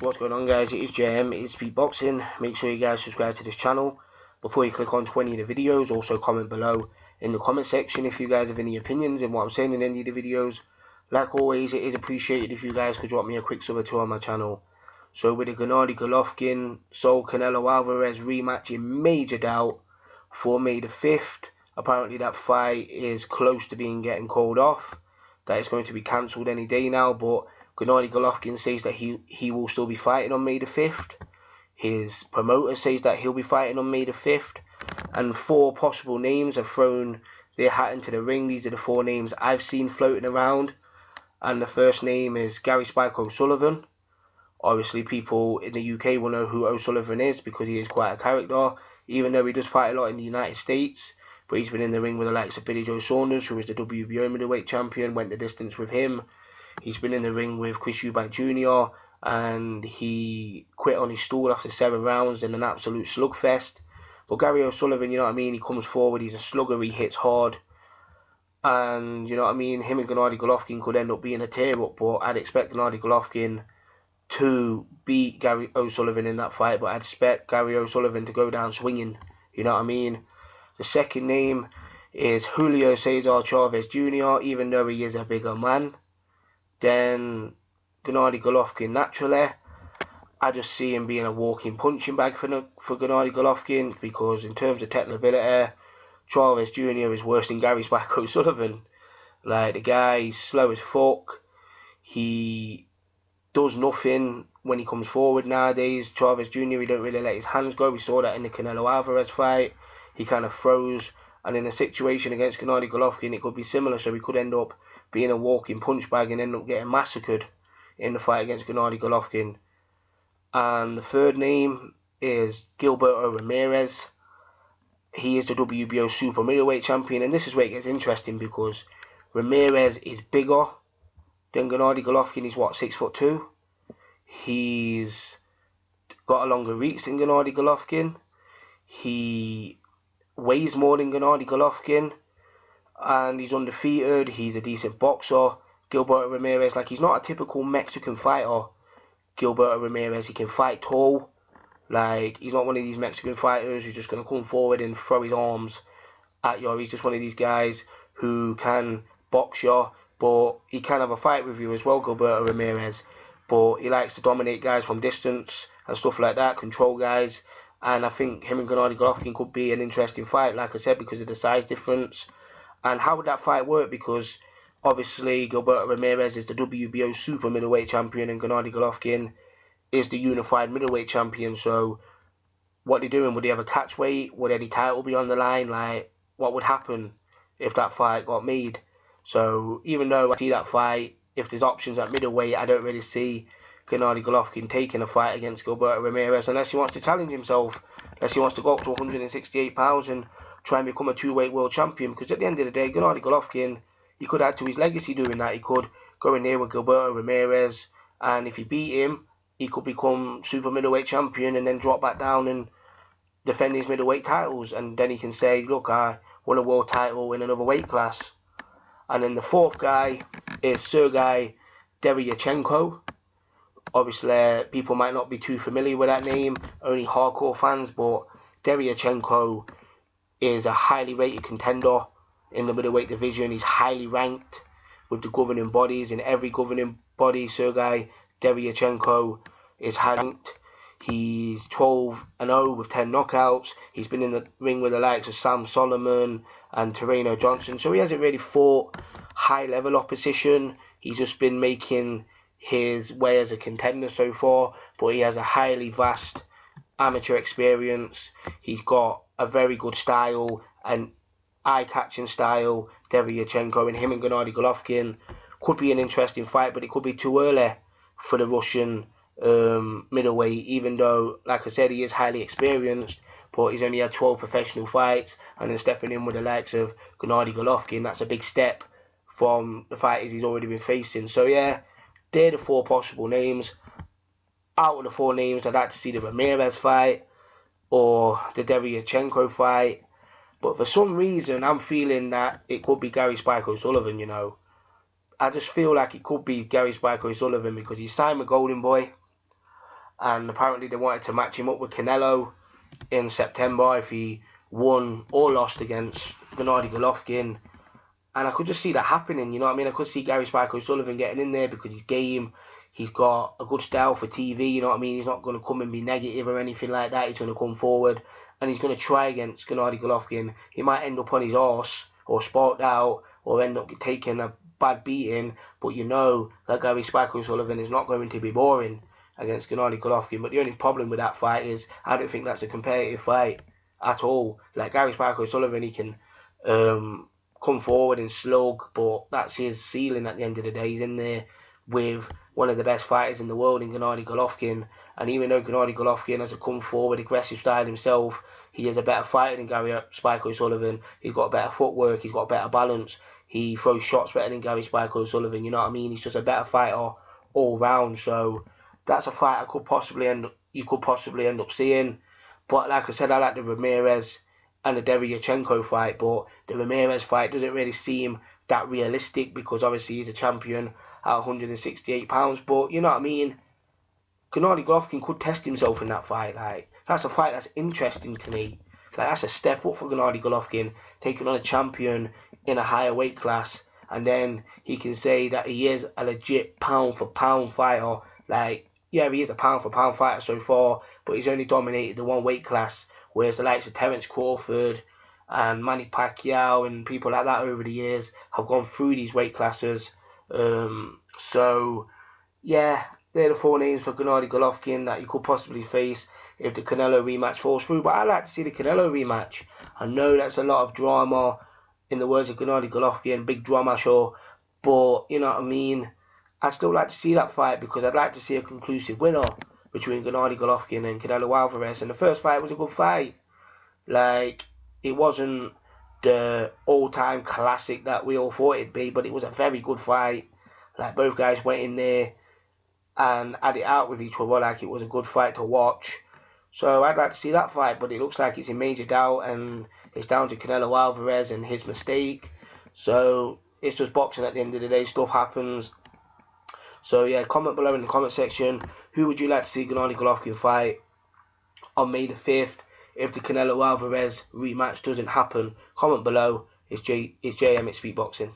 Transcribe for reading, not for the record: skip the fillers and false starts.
What's going on, guys? It is JM, it is speedboxing. Make sure you guys subscribe to this channel before you click on 20 of the videos. Also comment below in the comment section if you guys have any opinions in what I'm saying in any of the videos. Like always, it is appreciated if you guys could drop me a quick sub or two on my channel. So with the Golovkin Canelo Alvarez rematch in major doubt for May the 5th, apparently that fight is close to getting called off. That is going to be cancelled any day now, but Golovkin says that he will still be fighting on May the 5th. His promoter says that he'll be fighting on May the 5th. And 4 possible names have thrown their hat into the ring. These are the 4 names I've seen floating around. And the first name is Gary Spike O'Sullivan. Obviously, people in the UK will know who O'Sullivan is because he is quite a character, even though he does fight a lot in the United States. But he's been in the ring with the likes of Billy Joe Saunders, who is the WBO middleweight champion, went the distance with him. He's been in the ring with Chris Eubank Jr. and he quit on his stool after 7 rounds in an absolute slugfest. But Gary O'Sullivan, you know what I mean, he comes forward, he's a slugger, he hits hard. And, you know what I mean, him and Gennady Golovkin could end up being a tear-up, but I'd expect Gennady Golovkin to beat Gary O'Sullivan in that fight, but I'd expect Gary O'Sullivan to go down swinging, you know what I mean. The second name is Julio Cesar Chavez Jr., even though he is a bigger man than Gennady Golovkin naturally. I just see him being a walking punching bag for Gennady Golovkin, because in terms of technical ability, Chavez Jr. is worse than Gary Spike O'Sullivan. Like, the guy is slow as fuck. He does nothing when he comes forward nowadays. Chavez Jr., he don't really let his hands go. We saw that in the Canelo Alvarez fight. He kind of froze. And in a situation against Gennady Golovkin, it could be similar. So he could end up being a walking punch bag and end up getting massacred in the fight against Gennady Golovkin. And the third name is Gilberto Ramirez. He is the WBO super middleweight champion, and this is where it gets interesting because Ramirez is bigger than Gennady Golovkin. He's what, 6'2"? He's got a longer reach than Gennady Golovkin. He weighs more than Gennady Golovkin, and he's undefeated. He's a decent boxer. Gilberto Ramirez, like, he's not a typical Mexican fighter. Gilberto Ramirez, he can fight tall. Like, he's not one of these Mexican fighters who's just going to come forward and throw his arms at you. He's just one of these guys who can box you, but he can have a fight with you as well, Gilberto Ramirez. But he likes to dominate guys from distance and stuff like that, control guys. And I think him and Gennady Golovkin could be an interesting fight, like I said, because of the size difference. And how would that fight work? Because obviously Gilberto Ramirez is the WBO super middleweight champion and Gennady Golovkin is the unified middleweight champion. So what are they doing? Would they have a catch weight? Would any title be on the line? Like, what would happen if that fight got made? So even though I see that fight, if there's options at middleweight, I don't really see Gennady Golovkin taking a fight against Gilberto Ramirez unless he wants to challenge himself, unless he wants to go up to 168 pounds and try and become a 2-weight world champion. Because at the end of the day, Gennady Golovkin, he could add to his legacy doing that. He could go in there with Gilberto Ramirez, and if he beat him, he could become super middleweight champion and then drop back down and defend his middleweight titles. And then he can say, look, I won a world title in another weight class. And then the fourth guy is Sergey Deryachenko. Obviously, people might not be too familiar with that name, only hardcore fans, but Deryachenko is a highly rated contender in the middleweight division. He's highly ranked with the governing bodies. In every governing body, Sergey Deryachenko is high ranked. He's 12-0 with 10 knockouts. He's been in the ring with the likes of Sam Solomon and Terreno Johnson. So he hasn't really fought high-level opposition. He's just been making his way as a contender so far. But he has a highly vast amateur experience. He's got a very good style, an eye-catching style, Deryachenko, and him and Gennady Golovkin could be an interesting fight, but it could be too early for the Russian middleweight, even though, like I said, he is highly experienced, but he's only had 12 professional fights, and then stepping in with the likes of Gennady Golovkin, that's a big step from the fighters he's already been facing. So yeah, they're the 4 possible names. Out of the 4 names, I'd like to see the Ramirez fight or the Deryachenko fight, but for some reason I'm feeling that it could be Gary Spike O'Sullivan, you know. I just feel like it could be Gary Spike O'Sullivan because he's signed with Golden Boy. and apparently they wanted to match him up with Canelo in September if he won or lost against Gennady Golovkin. And I could just see that happening, you know what I mean? I could see Gary Spike O'Sullivan getting in there because he's game. He's got a good style for TV, you know what I mean? He's not going to come and be negative or anything like that. He's going to come forward and he's going to try against Gennady Golovkin. He might end up on his horse or sport out or end up taking a bad beating, but you know that Gary Spike O'Sullivan is not going to be boring against Gennady Golovkin. But the only problem with that fight is I don't think that's a competitive fight at all. Like Gary Spike O'Sullivan, he can come forward and slug, but that's his ceiling at the end of the day. He's in there with one of the best fighters in the world in Gennady Golovkin, and even though Gennady Golovkin has a come forward aggressive style himself, he is a better fighter than Gary Spike O'Sullivan. He's got better footwork, he's got better balance, he throws shots better than Gary Spike O'Sullivan, you know what I mean? He's just a better fighter all round. So that's a fight you could possibly end up seeing. But like I said, I like the Ramirez and the Deryachenko fight, but the Ramirez fight doesn't really seem that realistic because obviously he's a champion at 168 pounds. But you know what I mean? Gennady Golovkin could test himself in that fight. Like, that's a fight that's interesting to me. Like, that's a step up for Gennady Golovkin, taking on a champion in a higher weight class, and then he can say that he is a legit pound for pound fighter. Like, yeah, he is a pound for pound fighter so far, but he's only dominated the one weight class, whereas the likes of Terence Crawford and Manny Pacquiao and people like that over the years have gone through these weight classes. So yeah, they're the four names for Gennady Golovkin that you could possibly face if the Canelo rematch falls through. But I like to see the Canelo rematch. I know that's a lot of drama, in the words of Gennady Golovkin, big drama show, but you know what I mean? I'd still like to see that fight because I'd like to see a conclusive winner between Gennady Golovkin and Canelo Alvarez. And the first fight was a good fight. Like, it wasn't the all-time classic that we all thought it'd be, but it was a very good fight. Like, both guys went in there and had it out with each other. Like, it was a good fight to watch. So I'd like to see that fight, but it looks like it's in major doubt and it's down to Canelo Alvarez and his mistake. So it's just boxing at the end of the day. Stuff happens. So yeah, comment below in the comment section, who would you like to see Gennady Golovkin fight on May the 5th if the Canelo Alvarez rematch doesn't happen? Comment below. It's JM at Speedboxing.